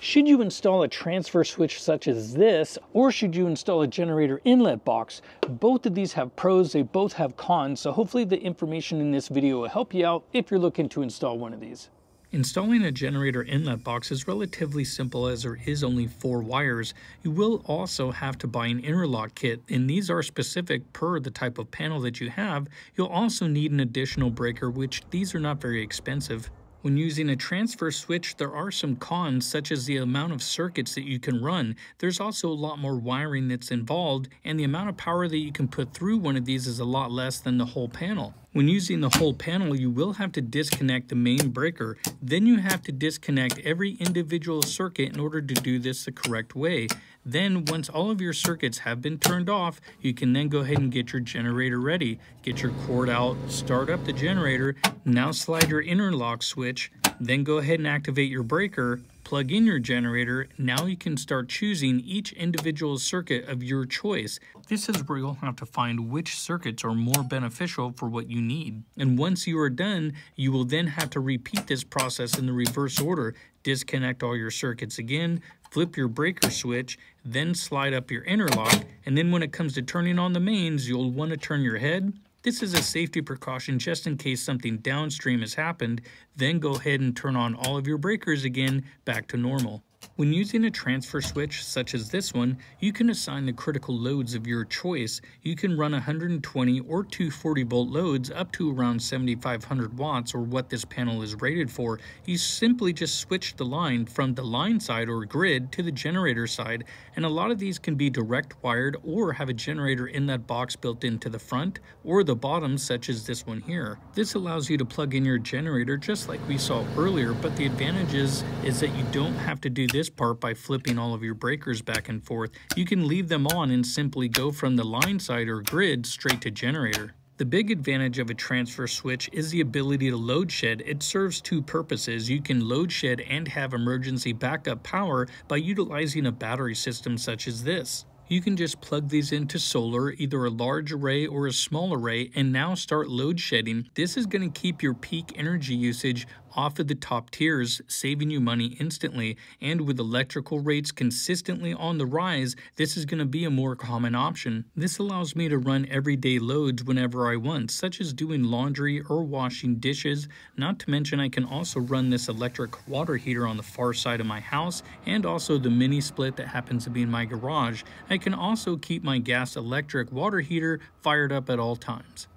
Should you install a transfer switch such as this, or should you install a generator inlet box? Both of these have pros, they both have cons, so hopefully the information in this video will help you out if you're looking to install one of these. Installing a generator inlet box is relatively simple as there is only 4 wires. You will also have to buy an interlock kit, and these are specific per the type of panel that you have. You'll also need an additional breaker, which these are not very expensive. When using a transfer switch, there are some cons, such as the amount of circuits that you can run. There's also a lot more wiring that's involved, and the amount of power that you can put through one of these is a lot less than the whole panel. When using the whole panel, you will have to disconnect the main breaker. Then you have to disconnect every individual circuit in order to do this the correct way. Then, once all of your circuits have been turned off, you can then go ahead and get your generator ready. Get your cord out, start up the generator, now slide your interlock switch, then go ahead and activate your breaker, plug in your generator. Now you can start choosing each individual circuit of your choice. This is where you'll have to find which circuits are more beneficial for what you need. And once you are done, you will then have to repeat this process in the reverse order. Disconnect all your circuits again, flip your breaker switch, then slide up your interlock, and then when it comes to turning on the mains, you'll want to turn your head. This is a safety precaution just in case something downstream has happened. Then go ahead and turn on all of your breakers again back to normal. When using a transfer switch such as this one, you can assign the critical loads of your choice. You can run 120 or 240 volt loads up to around 7500 watts, or what this panel is rated for. You simply just switch the line from the line side or grid to the generator side, and a lot of these can be direct wired or have a generator inlet box built into the front or the bottom, such as this one here. This allows you to plug in your generator just like we saw earlier, but the advantage is that you don't have to do this part by flipping all of your breakers back and forth. You can leave them on and simply go from the line side or grid straight to generator. The big advantage of a transfer switch is the ability to load shed. It serves 2 purposes. You can load shed and have emergency backup power by utilizing a battery system such as this. You can just plug these into solar, either a large array or a small array, and now start load shedding. This is going to keep your peak energy usage off of the top tiers, saving you money instantly. And with electrical rates consistently on the rise, this is going to be a more common option. This allows me to run everyday loads whenever I want, such as doing laundry or washing dishes. Not to mention, I can also run this electric water heater on the far side of my house, and also the mini split that happens to be in my garage. I can also keep my gas electric water heater fired up at all times.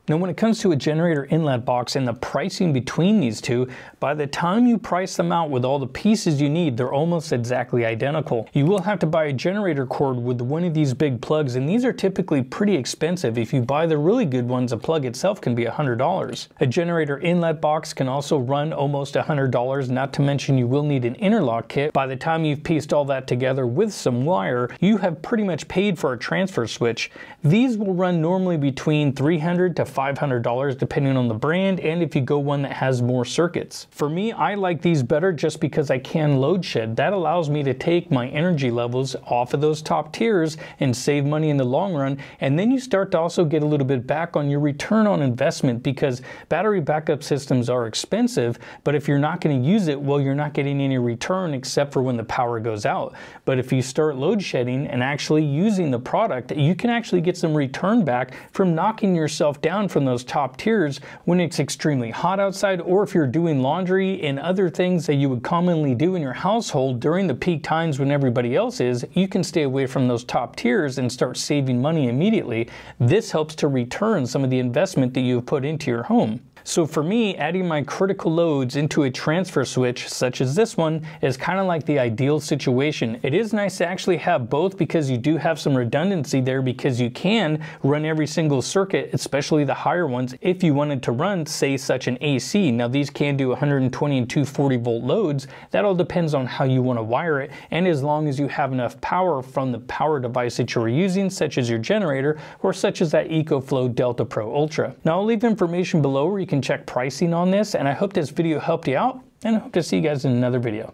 Now, when it comes to a generator inlet box and the pricing between these two, by the time you price them out with all the pieces you need, they're almost exactly identical. You will have to buy a generator cord with one of these big plugs, and these are typically pretty expensive. If you buy the really good ones, a plug itself can be $100. A generator inlet box can also run almost $100, not to mention you will need an interlock kit. By the time you've pieced all that together with some wire, you have pretty much paid for a transfer switch. These will run normally between $300 to $500 depending on the brand, and if you go one that has more circuits. For me, I like these better just because I can load shed. That allows me to take my energy levels off of those top tiers and save money in the long run, and then you start to also get a little bit back on your return on investment, because battery backup systems are expensive, but if you're not going to use it, well, you're not getting any return except for when the power goes out. But if you start load shedding and actually using the product, you can actually get some return back from knocking yourself down from those top tiers when it's extremely hot outside, or if you're doing laundry and other things that you would commonly do in your household during the peak times when everybody else is. You can stay away from those top tiers and start saving money immediately. This helps to return some of the investment that you've put into your home. So for me, adding my critical loads into a transfer switch such as this one is kind of like the ideal situation. It is nice to actually have both, because you do have some redundancy there, because you can run every single circuit, especially the higher ones, if you wanted to run, say, such an AC. Now these can do 120 and 240 volt loads. That all depends on how you want to wire it, and as long as you have enough power from the power device that you're using, such as your generator or such as that EcoFlow Delta Pro Ultra. Now I'll leave information below where you can check pricing on this, and I hope this video helped you out, and I hope to see you guys in another video.